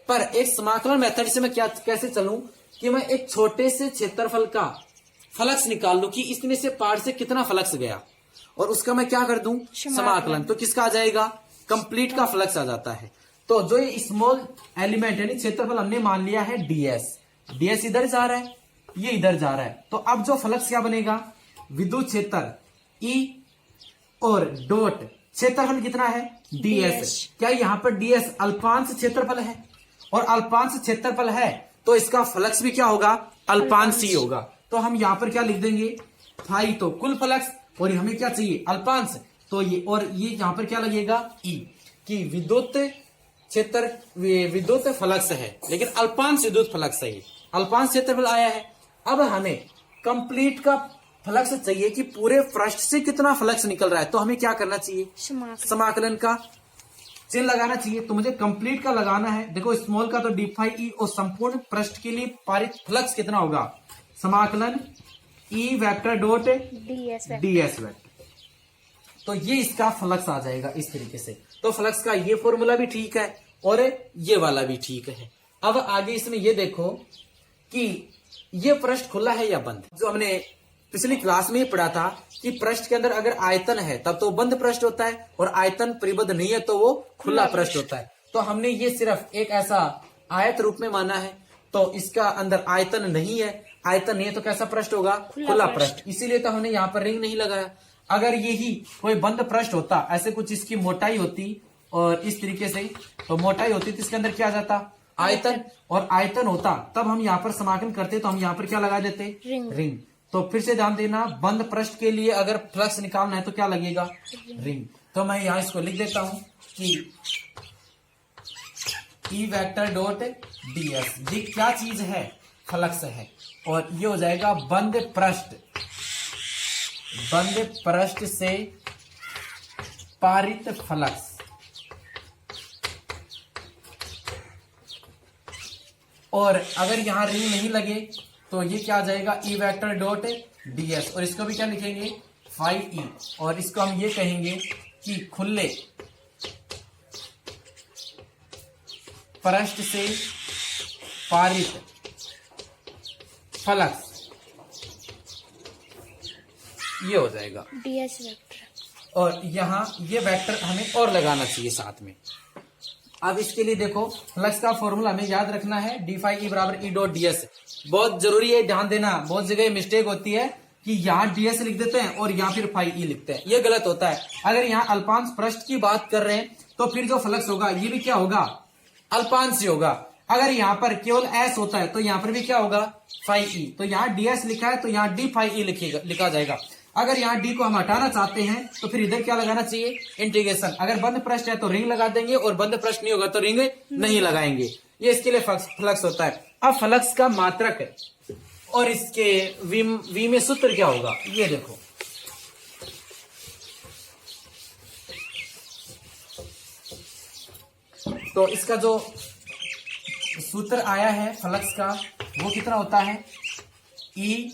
पर एक समाकलन मेथड से मैं क्या कैसे चलूं कि मैं एक छोटे से क्षेत्रफल का फ्लक्स निकाल लूं कि इसमें से पार्ट से कितना फ्लक्स गया, और उसका मैं क्या कर दूं, समाकलन। तो किसका आ जाएगा, कंप्लीट का फ्लक्स आ जाता है। तो जो ये स्मॉल एलिमेंट यानी क्षेत्रफल हमने मान लिया है डीएस, डीएस इधर जा रहा है, ये इधर जा रहा है, तो अब जो फ्लक्स क्या बनेगा, विद्युत क्षेत्र ई और डॉट क्षेत्रफल कितना है, डीएस। क्या यहाँ पर डीएस अल्पांश क्षेत्रफल है, और अल्पांश क्षेत्रफल है तो इसका फ्लक्स भी क्या होगा, अल्पांश ही होगा। तो हम यहाँ पर क्या लिख देंगे, फाई तो कुल फ्लक्स, और हमें क्या चाहिए, अल्पांश, तो ये, और ये यहाँ पर क्या लगेगा ई, कि विद्युत क्षेत्र विद्युत फ्लक्स है लेकिन अल्पांश विद्युत फ्लक्स है, ये अल्पांश क्षेत्रफल आया है। अब हमें कंप्लीट का फ्लक्स चाहिए कि पूरे पृष्ठ से कितना फ्लक्स निकल रहा है, तो हमें क्या करना चाहिए, समाकलन का चिन्ह लगाना चाहिए। तो मुझे कंप्लीट का लगाना है, देखो स्मॉल का तो डी फाई ई, और संपूर्ण पृष्ठ के लिए पारित फ्लक्स कितना होगा, समाकलन E vector dot DS vector. तो ये इसका फ्लक्स आ जाएगा इस तरीके से। तो फ्लक्स का ये फॉर्मूला भी ठीक है और ये वाला भी ठीक है। अब आगे इसमें ये देखो कि ये पृष्ठ खुला है या बंद। जो हमने पिछली क्लास में पढ़ा था कि पृष्ठ के अंदर अगर आयतन है तब तो बंद पृष्ठ होता है, और आयतन परिबद्ध नहीं है तो वो खुला पृष्ठ होता है। तो हमने ये सिर्फ एक ऐसा आयत रूप में माना है, तो इसका अंदर आयतन नहीं है, आयतन नहीं है तो कैसा पृष्ठ होगा, खुला पृष्ठ। इसीलिए तो हमने यहाँ पर रिंग नहीं लगाया। अगर यही कोई बंद पृष्ठ होता, ऐसे कुछ इसकी मोटाई होती और इस तरीके से, तो मोटाई होती तो इसके अंदर क्या आ जाता, आयतन, और आयतन होता तब हम यहाँ पर समाकलन करते तो हम यहाँ पर क्या लगा देते, रिंग। तो फिर से ध्यान देना, बंद पृष्ठ के लिए अगर फ्लक्स निकालना है तो क्या लगेगा, रिंग। तो मैं यहाँ इसको लिख देता हूं कि ई वेक्टर डॉट डीएस, ये क्या चीज है, फ्लक्स है, और ये हो जाएगा बंद पृष्ठ से पारित फ्लक्स। और अगर यहां रिंग नहीं लगे तो ये क्या आ जाएगा, ई वेक्टर डॉट डीएस, और इसको भी क्या लिखेंगे, फाई ई, और इसको हम ये कहेंगे कि खुले पृष्ठ से पारित फ्लक्स, ये हो जाएगा डीएस वेक्टर। और यहाँ ये वेक्टर हमें और लगाना चाहिए साथ में। अब इसके लिए देखो फ्लक्स का फॉर्मूला हमें याद रखना है, डी फाई ई बराबर ई डॉट डीएस। बहुत जरूरी है, ध्यान देना, बहुत जगह मिस्टेक होती है कि यहाँ डीएस लिख देते हैं और यहाँ फिर फाई ई लिखते हैं, ये गलत होता है। अगर यहाँ अल्पांश पृष्ठ की बात कर रहे हैं तो फिर जो फ्लक्स होगा ये भी क्या होगा, अल्पांश ही होगा। अगर यहाँ पर केवल एस होता है तो यहाँ पर भी क्या होगा, फाई ई। तो यहाँ डीएस लिखा है तो यहाँ डी फाई ई लिखा जाएगा। अगर यहाँ डी को हम हटाना चाहते हैं तो फिर इधर क्या लगाना चाहिए, इंटीग्रेशन। अगर बंद पृष्ठ है तो रिंग लगा देंगे और बंद पृष्ठ नहीं होगा तो रिंग नहीं लगाएंगे। ये इसके लिए फ्लक्स होता है। अब फ्लक्स का मात्रक और इसके वी में सूत्र क्या होगा, ये देखो। तो इसका जो सूत्र आया है फ्लक्स का वो कितना होता है, ई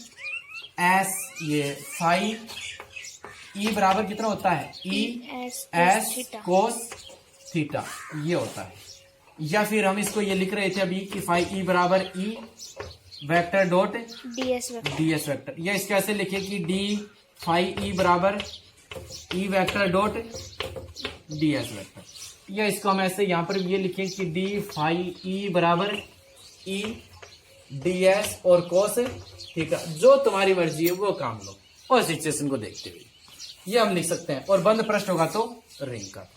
एस, ये फाई ई बराबर कितना होता है, ई एस कोस थीटा, ये होता है। या फिर हम इसको ये लिख रहे थे अभी कि फाई ई बराबर E vector dot DS vector. या इसको ऐसे लिखे कि डी फाई ई बराबर E vector dot DS vector. या इसको हम ऐसे यहाँ पर ये लिखें कि डी फाई ई बराबर ई डीएस और कोस थीटा। जो तुम्हारी मर्जी है वो काम लो और सिचुएशन को देखते हुए ये हम लिख सकते हैं। और बंद पृष्ठ होगा तो रिंग का।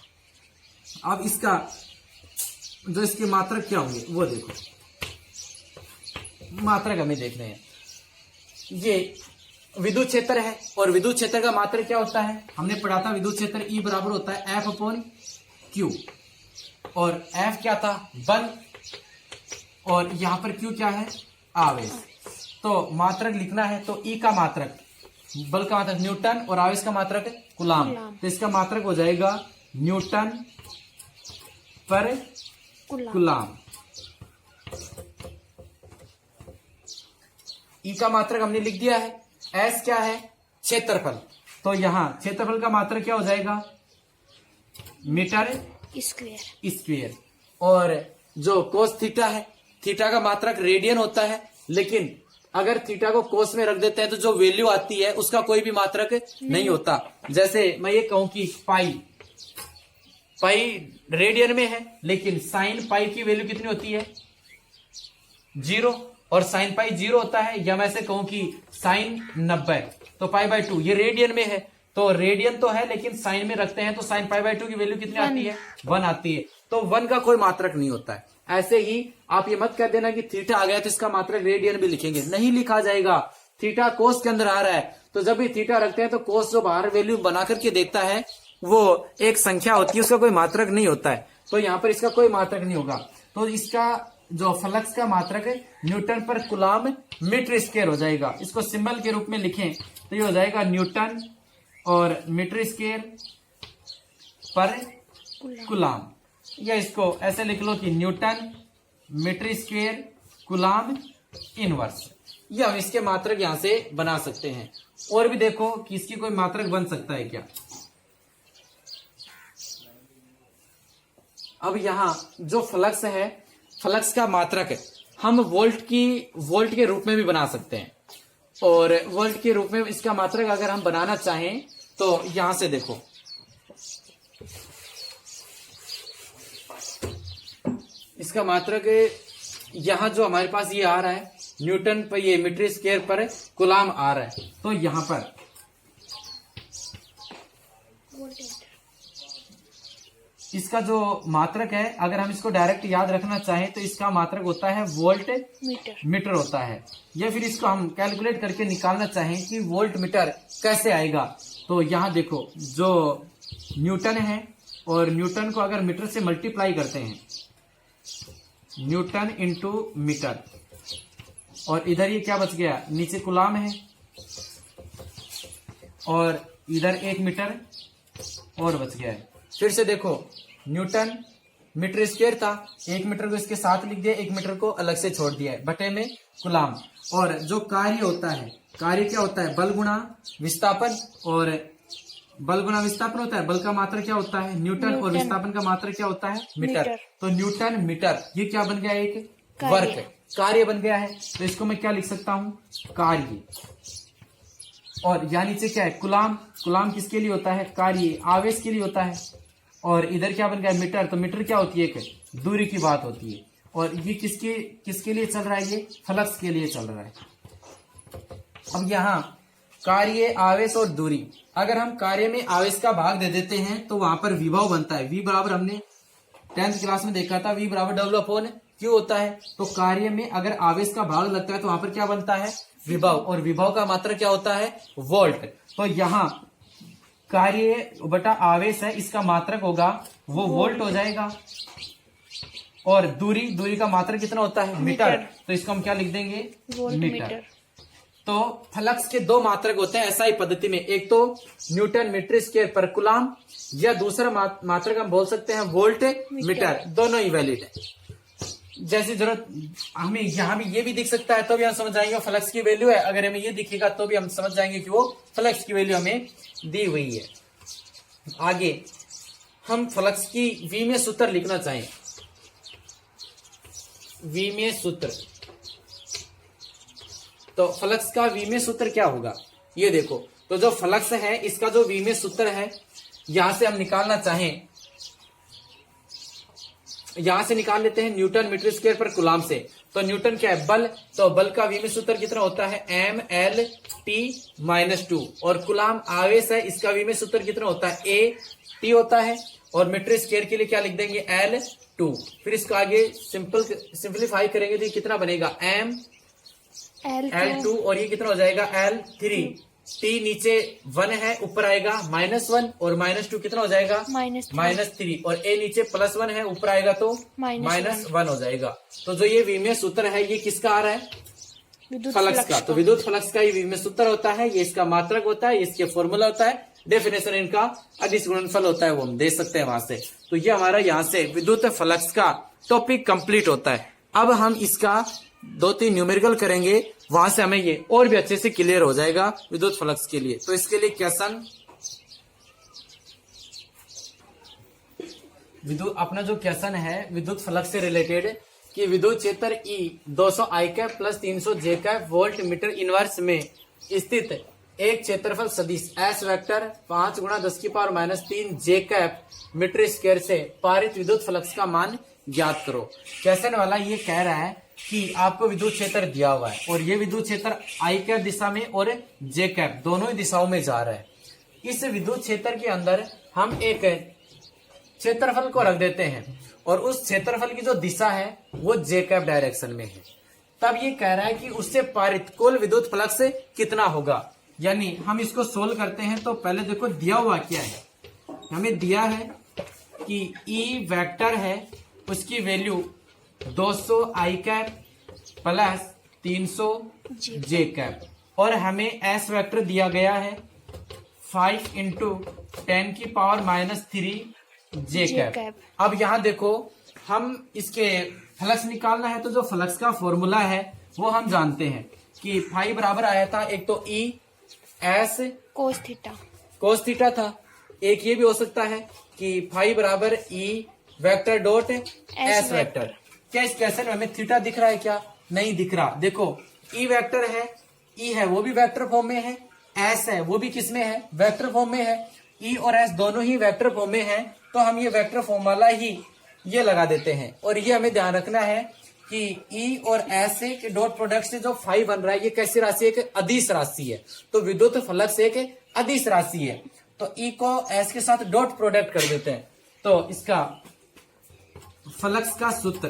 अब इसका जो इसके मात्रक क्या होंगे वो देखो, मात्रक हमें देख रहे हैं। ये विद्युत क्षेत्र है और विद्युत क्षेत्र का मात्रक क्या होता है, हमने पढ़ा था विद्युत क्षेत्र ई बराबर होता है एफ अपॉन क्यू। और एफ क्या था, बल, और यहां पर क्यू क्या है, आवेश। तो मात्रक लिखना है तो ई का मात्रक, बल का मात्रक न्यूटन और आवेश का मात्रक कूलाम। तो इसका मात्रक हो जाएगा न्यूटन पर कूलाम। ई का मात्रक हमने लिख दिया है। एस क्या है, क्षेत्रफल। तो यहां क्षेत्रफल का मात्रक क्या हो जाएगा, मीटर स्क्वायर। और जो कोस थीटा है, थीटा का मात्रक रेडियन होता है। लेकिन अगर थीटा को कोस में रख देते हैं तो जो वैल्यू आती है उसका कोई भी मात्रक नहीं होता। जैसे मैं ये कहूं कि पाई रेडियन में है, लेकिन साइन पाई की वैल्यू कितनी होती है, 0, और साइन पाई 0 होता है। या मैं ऐसे कहूं कि साइन 90 तो पाई/2 ये रेडियन में है। तो रेडियन तो है लेकिन साइन में रखते हैं तो साइन पाई/2 की वैल्यू कितनी आती है, 1 आती है। तो 1 का कोई मात्रक नहीं होता है। ऐसे ही आप ये मत कह देना कि थीटा आ गया तो इसका मात्रक रेडियन भी लिखेंगे, नहीं लिखा जाएगा। थीटा कोस के अंदर आ रहा है तो जब भी थीटा रखते हैं तो कोस जो बाहर वैल्यू बना करके देखता है वो एक संख्या होती है, उसका कोई मात्रक नहीं होता है। तो यहाँ पर इसका कोई मात्रक नहीं होगा। तो इसका जो फ्लक्स का मात्रक है न्यूटन पर कूलाम मीटर स्क्वायर हो जाएगा। इसको सिंबल के रूप में लिखें तो ये हो जाएगा न्यूटन और मीटर स्क्वायर पर कूलाम। या इसको ऐसे लिख लो कि newton metre square coulomb inverse. या हम इसके मात्रक यहां से बना सकते हैं। और भी देखो कि इसकी कोई मात्रक बन सकता है क्या। अब यहां जो फ्लक्स है, फ्लक्स का मात्रक हम वोल्ट के रूप में भी बना सकते हैं। और वोल्ट के रूप में इसका मात्रक अगर हम बनाना चाहें तो यहां से देखो, इसका मात्रक यहां जो हमारे पास ये आ रहा है न्यूटन पर, ये मीटर स्क्वायर पर कूलाम आ रहा है। तो यहां पर इसका जो मात्रक है अगर हम इसको डायरेक्ट याद रखना चाहें तो इसका मात्रक होता है वोल्ट मीटर होता है। या फिर इसको हम कैलकुलेट करके निकालना चाहें कि वोल्ट मीटर कैसे आएगा तो यहां देखो, जो न्यूटन है और न्यूटन को अगर मीटर से मल्टीप्लाई करते हैं, न्यूटन इंटू मीटर, और इधर ये क्या बच गया, नीचे कूलाम है और इधर 1 मीटर और बच गया है। फिर से देखो, न्यूटन मीटर स्क्वायर था, 1 मीटर को इसके साथ लिख दिया, 1 मीटर को अलग से छोड़ दिया है, बटे में कूलाम। और जो कार्य होता है, कार्य क्या होता है, बल गुणा विस्थापन। और बल गुणा विस्थापन होता है, बल का मात्रक क्या होता है, न्यूटन, और विस्थापन का मात्रक क्या होता है, मीटर। तो न्यूटन मीटर ये क्या बन गया, एक वर्क, कार्य बन गया है। तो इसको मैं क्या लिख सकता हूं, कार्य। और यहाँ नीचे क्या है, कूलाम। कूलाम किसके लिए होता है, कार्य, आवेश के लिए होता है। और इधर क्या बन गया, मीटर। तो मीटर क्या होती है, एक दूरी की बात होती है। और ये किसके लिए चल रहा है, ये फ्लक्स के लिए चल रहा है। अब यहाँ कार्य, आवेश और दूरी, अगर हम कार्य में आवेश का भाग दे देते हैं तो वहां पर विभव बनता है। V बराबर हमने 10th क्लास में देखा था, V बराबर W/Q होता है। तो कार्य में अगर आवेश का भाग लगता है तो वहां पर क्या बनता है, विभव, और विभव का मात्रक क्या होता है? वोल्ट। तो यहाँ कार्य बटा आवेश है, इसका मात्रक होगा वो वोल्ट हो जाएगा, और दूरी का मात्रक कितना होता है? मीटर। तो इसको हम क्या लिख देंगे? वोल्टमीटर। तो फ्लक्स के दो मात्रक होते हैं SI पद्धति में, एक तो न्यूटन मीटर स्क्वायर पर कूलम, या दूसरा मात्रक हम बोल सकते हैं वोल्ट मीटर। दोनों ही वैलिड है। जैसी जरूरत हमें यहाँ भी ये भी दिख सकता है तो भी हम समझ जाएंगे फ्लक्स की वैल्यू है, अगर हमें ये दिखेगा तो भी हम समझ जाएंगे कि वो फ्लक्स की वैल्यू हमें दी हुई है। आगे हम फ्लक्स की वी में सूत्र लिखना चाहें, वी में सूत्र, तो फ्लक्स का वी में सूत्र क्या होगा? ये देखो, तो जो फ्लक्स है इसका जो वी में सूत्र है, यहां से हम निकालना चाहें, यहां से निकाल लेते हैं न्यूटन मीटर स्क्वायर पर कूलम से। तो न्यूटन क्या है? बल। तो बल का वी में सूत्र कितना होता है? mL/t-2, और कूलम आवेश है, इसका वी में सूत्र कितना होता है? A/t होता है, और मीटर स्क्वायर के लिए क्या लिख देंगे? L/2। फिर इसको आगे सिंपलीफाई करेंगे तो ये कितना बनेगा? L2, और ये कितना हो जाएगा? L3। t नीचे 1 है, ऊपर आएगा -1, और -2 कितना हो जाएगा? -3, और a नीचे +1 है, ऊपर आएगा तो -1 हो जाएगा। तो जो ये वी में सूत्र है ये किसका आ रहा है? फ्लक्स का। तो विद्युत फ्लक्स का ये वी में सूत्र होता है, ये इसका मात्रक होता है, इसके फॉर्मूला होता है, डेफिनेशन इनका अदिश गुणनफल होता है, वो हम दे सकते हैं वहां से। तो ये हमारा यहाँ से विद्युत फ्लक्स का टॉपिक कंप्लीट होता है। अब हम इसका 2-3 न्यूमेरिकल करेंगे, वहां से हमें ये और भी अच्छे से क्लियर हो जाएगा विद्युत फ्लक्स के लिए। तो इसके लिए क्वेश्चन, अपना जो क्वेश्चन है विद्युत फ्लक्स से रिलेटेड, कि विद्युत क्षेत्र E 200 I cap plus 300 J cap volt metre inverse में स्थित एक क्षेत्रफल सदिश S vector 5 × 10⁻³ J cap metre square से पारित विद्युत फ्लक्स का मान ज्ञात करो। क्वेश्चन वाला ये कह रहा है कि आपको विद्युत क्षेत्र दिया हुआ है, और ये विद्युत क्षेत्र I कैप दिशा में और J कैप दोनों ही दिशाओं में जा रहा है। इस विद्युत क्षेत्र के अंदर हम एक क्षेत्रफल को रख देते हैं, और उस क्षेत्रफल की जो दिशा है वो J कैप डायरेक्शन में है। तब ये कह रहा है कि उससे पारित कुल विद्युत फ्लक्स कितना होगा। यानी हम इसको सोल्व करते हैं, तो पहले देखो दिया हुआ क्या है। हमें दिया है कि E वेक्टर है, उसकी value 200 I cap plus 300 J cap, और हमें S वेक्टर दिया गया है 5 × 10⁻³ J कैप। अब यहाँ देखो, हम इसके फ्लक्स निकालना है, तो जो फ्लक्स का फॉर्मूला है वो हम जानते हैं कि फाई बराबर आया था, एक तो E S कोस थीटा था, एक ये भी हो सकता है कि फाई बराबर E vector dot S vector. क्या इस क्वेश्चन में हमें थीटा दिख रहा है? क्या नहीं दिख रहा। देखो E वेक्टर है, E है वो भी वेक्टर फॉर्म में है, S है वो भी किस में है? वेक्टर फॉर्म में है। E और S दोनों ही वेक्टर फॉर्म में है, तो हम ये वेक्टर फॉर्म वाला ही ये लगा देते हैं। और ये हमें ध्यान रखना है कि E और S के डॉट प्रोडक्ट से जो फाई बन रहा है, ये कैसी राशि है? एक अदिश राशि है। तो विद्युत फ्लक्स एक अदिश राशि है, तो E को S के साथ डॉट प्रोडक्ट कर देते हैं। तो इसका फ्लक्स का सूत्र,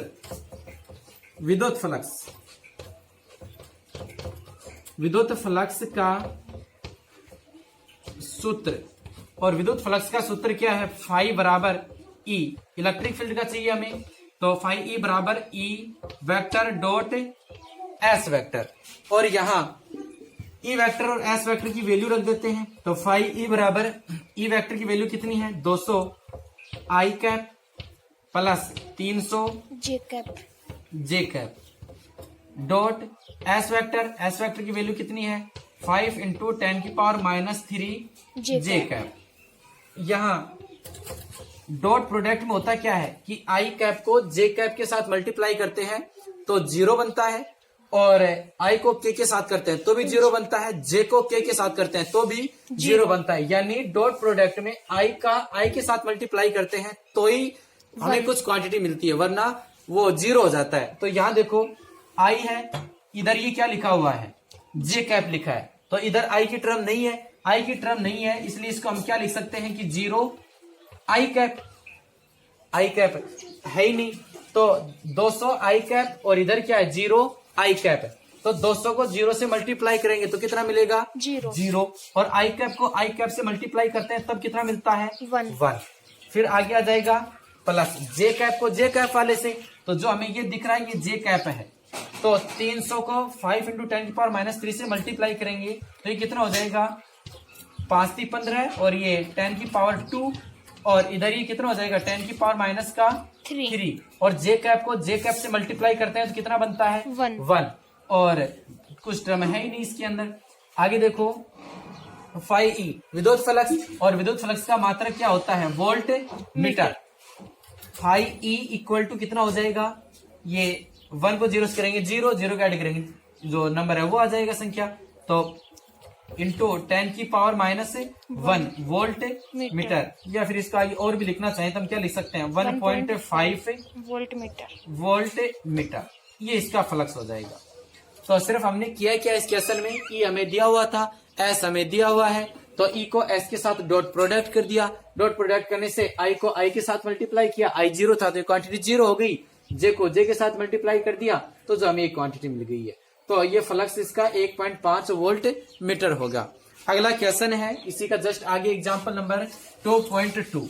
विद्युत फ्लक्स का सूत्र, और विद्युत फ्लक्स का सूत्र क्या है? फाई बराबर E, इलेक्ट्रिक फील्ड का चाहिए हमें, तो फाई E बराबर E vector dot S vector, और यहाँ E वेक्टर और S वेक्टर की वैल्यू रख देते हैं। तो फाई E बराबर E वेक्टर की वैल्यू कितनी है? 200 I cap plus 300 J cap dot S vector की वैल्यू कितनी है? 5 × 10⁻³ J कैप। यहाँ डॉट प्रोडक्ट में होता क्या है कि I कैप को J कैप के साथ मल्टीप्लाई करते हैं तो 0 बनता है, और I को K के साथ करते हैं तो भी 0 बनता है, J को K के साथ करते हैं तो भी 0 बनता है। यानी डॉट प्रोडक्ट में I के साथ मल्टीप्लाई करते हैं तो ही हमें कुछ क्वांटिटी मिलती है, वरना वो 0 हो जाता है। तो यहाँ देखो I है, इधर ये क्या लिखा हुआ है? J कैप लिखा है, तो इधर I की टर्म नहीं है, इसलिए इसको हम क्या लिख सकते हैं कि 0 I कैप है ही नहीं, तो 200 I कैप, और इधर क्या है? 0 I कैप है। तो 200 को 0 से मल्टीप्लाई करेंगे तो कितना मिलेगा? 0 0। और आई कैप को आई कैप से मल्टीप्लाई करते हैं तब कितना मिलता है? 1 फिर आगे आ जाएगा प्लस जे कैप को जे कैप वाले से, तो जो हमें ये दिख रहा है ये जे कैप है, तो 300 को 5 × 10⁻³ से मल्टीप्लाई करेंगे तो ये कितना हो जाएगा? 5 × 15 और ये 10⁻2 और इधर ये कितना हो जाएगा? 10⁻³ और जे कैप को जे कैप से मल्टीप्लाई करते हैं तो कितना बनता है? 1 और कुछ टर्म है ही नहीं इसके अंदर। आगे देखो 5e विद्युत फ्लक्स, और विद्युत फ्लक्स का मात्रक क्या होता है? Volt meter. 5e equal to कितना हो जाएगा? ये 1 को 0 से करेंगे 0 0 का ऐड करेंगे जो नंबर है वो आ जाएगा संख्या, तो इंटू 10⁻⁻1 वोल्ट मीटर। या फिर इसका आगे और भी लिखना चाहें तो हम क्या लिख सकते हैं? 1.5 वोल्ट मीटर। ये इसका फ्लक्स हो जाएगा। तो सिर्फ हमने किया क्या इस क्वेश्चन में? ई हमें दिया हुआ था, एस हमें दिया हुआ है, तो ई को एस के साथ डॉट प्रोडक्ट कर दिया। डॉट प्रोडक्ट करने से आई को आई के साथ मल्टीप्लाई किया, आई 0 था तो क्वांटिटी 0 हो गई। जे को जे के साथ मल्टीप्लाई कर दिया तो जो हमें एक क्वांटिटी मिल गई है। तो ये फ्लक्स इसका 1.5 वोल्ट मीटर होगा। अगला क्वेश्चन है इसी का जस्ट आगे एग्जांपल नंबर 2.2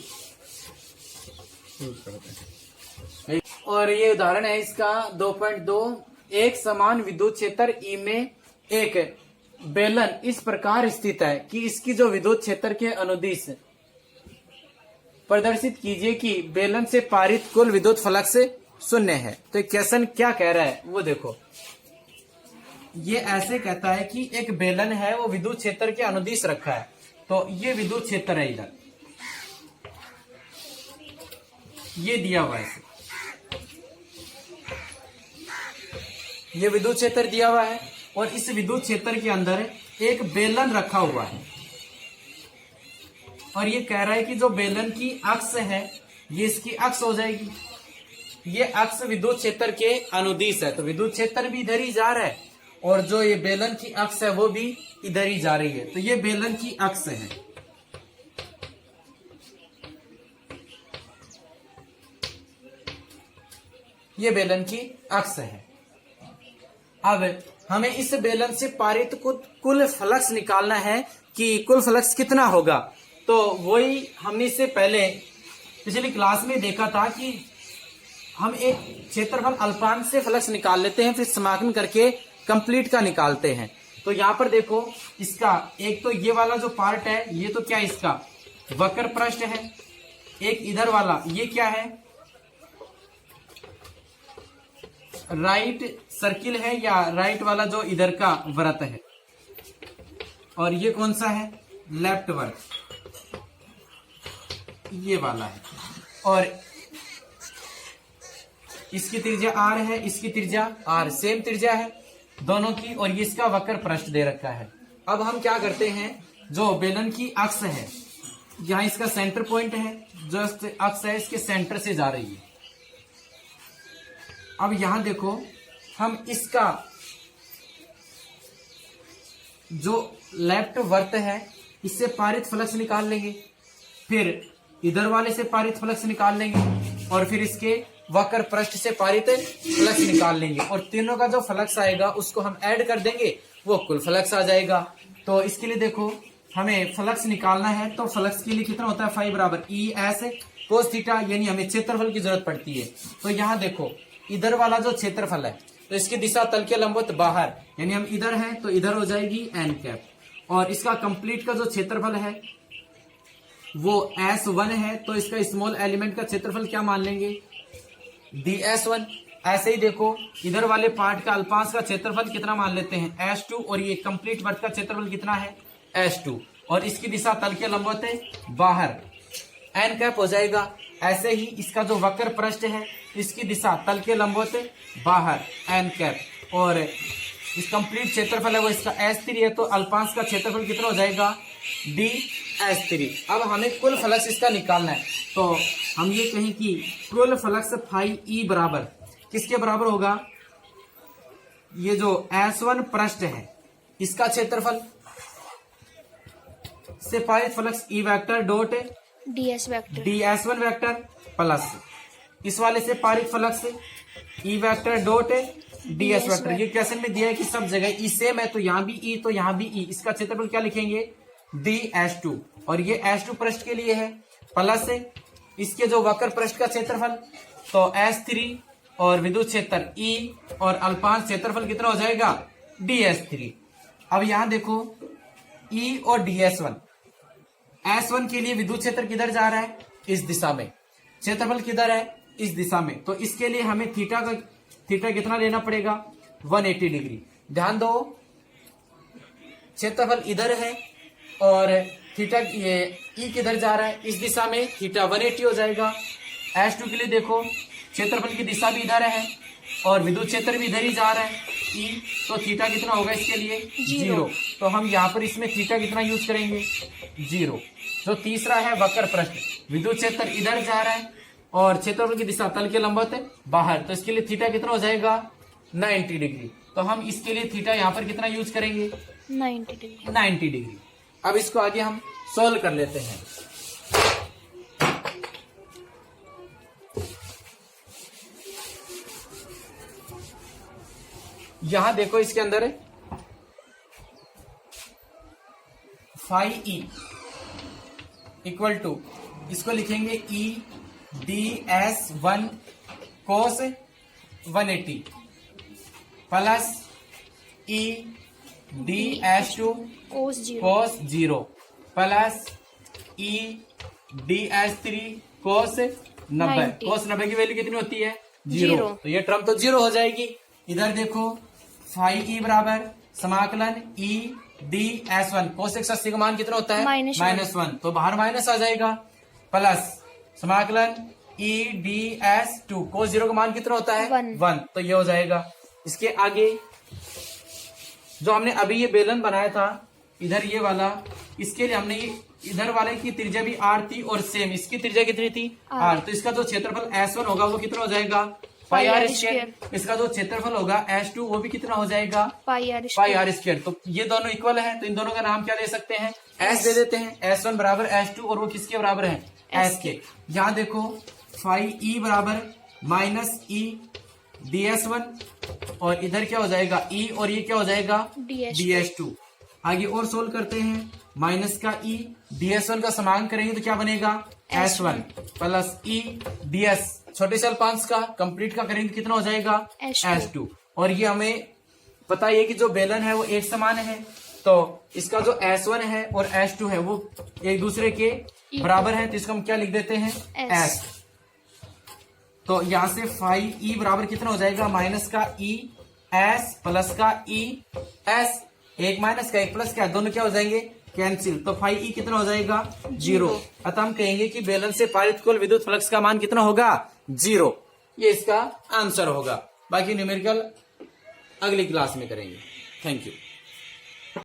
और ये उदाहरण है इसका 2.2। एक समान विद्युत क्षेत्र ई में एक बेलन इस प्रकार स्थित है कि इसकी जो विद्युत क्षेत्र के अनुदिश प्रदर्शित कीजिए कि बेलन से पारित कुल विद्युत फ्लक्स 0 है। तो क्वेश्चन क्या कह रहा है वो देखो। ये ऐसे कहता है कि एक बेलन है वो विद्युत क्षेत्र के अनुदिश रखा है, तो ये विद्युत क्षेत्र है इधर, ये दिया हुआ है, ये विद्युत क्षेत्र दिया हुआ है और इस विद्युत क्षेत्र के अंदर एक बेलन रखा हुआ है और ये कह रहा है कि जो बेलन की अक्ष है ये इसकी अक्ष हो जाएगी। ये अक्ष विद्युत क्षेत्र के अनुदिश है, तो विद्युत क्षेत्र भी इधर ही जा रहा है और जो ये बेलन की अक्ष है वो भी इधर ही जा रही है, तो ये बेलन की अक्ष है। ये बेलन की अक्ष है। अब हमें इस बेलन से पारित कुल फ्लक्स निकालना है कि कुल फ्लक्स कितना होगा। तो वही हमने इससे पहले पिछली क्लास में देखा था कि हम एक क्षेत्रफल अल्पांश से फ्लक्स निकाल लेते हैं, फिर समाकलन करके कंप्लीट का निकालते हैं। तो यहाँ पर देखो इसका एक तो ये वाला जो पार्ट है ये तो क्या इसका वक्र पृष्ठ है, एक इधर वाला ये क्या है राइट सर्किल है या राइट वाला जो इधर का वृत्त है, और ये कौन सा है लेफ्ट वृत्त, ये वाला है। और इसकी त्रिज्या r है, इसकी त्रिज्या r, सेम त्रिज्या है दोनों की, और ये इसका वक्र पृष्ठ दे रखा है। अब हम क्या करते हैं, जो बेलन की अक्ष है यहाँ इसका सेंटर पॉइंट है, जो अक्ष है इसके सेंटर से जा रही है। अब यहां देखो हम इसका जो लेफ्ट वृत्त है इससे पारित फ्लक्स निकाल लेंगे, फिर इधर वाले से पारित फ्लक्स निकाल लेंगे और फिर इसके वक्र पृष्ठ से पारित फ्लक्स निकाल लेंगे, और तीनों का जो फ्लक्स आएगा उसको हम ऐड कर देंगे, वो कुल फ्लक्स आ जाएगा। तो इसके लिए देखो हमें फ्लक्स निकालना है, तो फ्लक्स के लिए कितना होता है फाई बराबर ई एस कोस थीटा, यानी हमें क्षेत्रफल की जरूरत पड़ती है। तो यहाँ देखो इधर वाला जो क्षेत्रफल है तो इसकी दिशा तल के लंबवत बाहर, यानी हम इधर हैं तो इधर हो जाएगी एन कैप, और इसका कंप्लीट का जो क्षेत्रफल है वो S1 है, तो इसका स्मॉल एलिमेंट का क्षेत्रफल क्या मान लेंगे ds1। ऐसे ही देखो इधर वाले पार्ट का अल्पांश का क्षेत्रफल कितना मान लेते हैं S2, और ये कंप्लीट वृत्त का क्षेत्रफल कितना है S2, और इसकी दिशा तल के लंबवत है बाहर एन कैप हो जाएगा। ऐसे ही इसका जो वक्र पृष्ठ है इसकी दिशा तल के लंबवत बाहर एन कैप, और इस कंप्लीट क्षेत्रफल है वो इसका S3 है, तो अल्पांश का क्षेत्रफल कितना हो जाएगा ds3। अब हमें कुल फ्लक्स इसका निकालना है, तो हम ये कहें कि कुल फ्लक्स फाई ई बराबर किसके बराबर होगा, ये जो S1 पृष्ठ है इसका क्षेत्रफल से पारित flux E vector dot ds1 vector plus इस वाले से पारित flux E vector dot ds vector. ये क्वेश्चन में दिया है कि सब जगह ई सेम है, तो यहाँ भी ई तो यहाँ भी ई। इसका क्षेत्रफल क्या लिखेंगे, ds2, और ये s2 पृष्ठ के लिए है, प्लस इसके जो वक्र पृष्ठ का क्षेत्रफल तो s3 और विद्युत क्षेत्र E और अल्पांश क्षेत्रफल कितना हो जाएगा, ds3। अब यहां देखो E और ds1, S1 के लिए विद्युत क्षेत्र किधर जा रहा है, इस दिशा में, क्षेत्रफल किधर है, इस दिशा में, तो इसके लिए हमें थीटा कितना लेना पड़ेगा, 180 डिग्री। ध्यान दो क्षेत्रफल इधर है और थीटा ये E किधर जा रहा है, इस दिशा में, थीटा 180 हो जाएगा। S2 के लिए देखो क्षेत्रफल की दिशा भी इधर है और विद्युत क्षेत्र भी इधर ही जा रहा है E, तो थीटा कितना होगा इसके लिए, 0। तो हम यहाँ पर इसमें थीटा कितना यूज करेंगे, 0। जो तीसरा है वक्र पृष्ठ, विद्युत क्षेत्र इधर जा रहा है और क्षेत्रफल की दिशा तल के लंबवत है बाहर, तो इसके लिए थीटा कितना हो जाएगा, 90 डिग्री। तो हम इसके लिए थीटा यहाँ पर कितना यूज करेंगे, 90 डिग्री। 90 डिग्री। अब इसको आगे हम सोल्व कर लेते हैं। यहां देखो इसके अंदर फाई ई इक्वल टू, इसको लिखेंगे ई डी एस 1 कोस 180 प्लस ई डी एस 2 कोस 0 प्लस ई डी एस 3 कोस 90। कोस 90 की वैल्यू कितनी होती है, 0। तो ये टर्म तो 0 हो जाएगी। इधर देखो फाई ई बराबर समाकलन ई डी एस 1, कोस 180 का मान कितना होता है, -1, तो बाहर माइनस आ जाएगा, प्लस समाकलन ई डी एस 2, कोस 0 का मान कितना होता है, 1, तो ये हो जाएगा। इसके आगे जो हमने अभी ये बेलन बनाया था इधर ये वाला, इसके लिए हमने ये इधर वाले की त्रिज्या भी r थी और सेम इसकी त्रिज्या कितनी थी, r, तो इसका जो क्षेत्रफल S1 होगा वो कितना हो जाएगा, पाई आर स्क्वायर। इसका जो क्षेत्रफल होगा S2 वो भी कितना हो जाएगा, पाई आर स्क्वायर। तो ये दोनों इक्वल है, तो इन दोनों का नाम क्या ले सकते हैं, S दे देते हैं। S1 बराबर S2 और वो किसके बराबर है, S के। यहाँ देखो फाई ई बराबर माइनस ई डी एस 1 और इधर क्या हो जाएगा E और ये क्या हो जाएगा, DS2। आगे और सोल्व करते हैं, माइनस का E DS1 का समान करेंगे तो क्या बनेगा, S1 प्लस E DS छोटे से अल्पांश का कंप्लीट का करेंगे कितना हो जाएगा, S2। और ये हमें पता है कि जो बेलन है वो एक समान है, तो इसका जो S1 है और S2 है वो एक दूसरे के बराबर है, तो इसको हम क्या लिख देते हैं, S। तो यहाँ से फाई ई बराबर कितना हो जाएगा, माइनस का ई एस प्लस का ई एस, एक माइनस का एक प्लस का दोनों क्या हो जाएंगे, कैंसिल, तो फाई ई कितना हो जाएगा, 0। अतः हम कहेंगे कि बेलन से पारित कुल विद्युत फ्लक्स का मान कितना होगा, 0। ये इसका आंसर होगा। बाकी न्यूमेरिकल अगली क्लास में करेंगे। Thank you.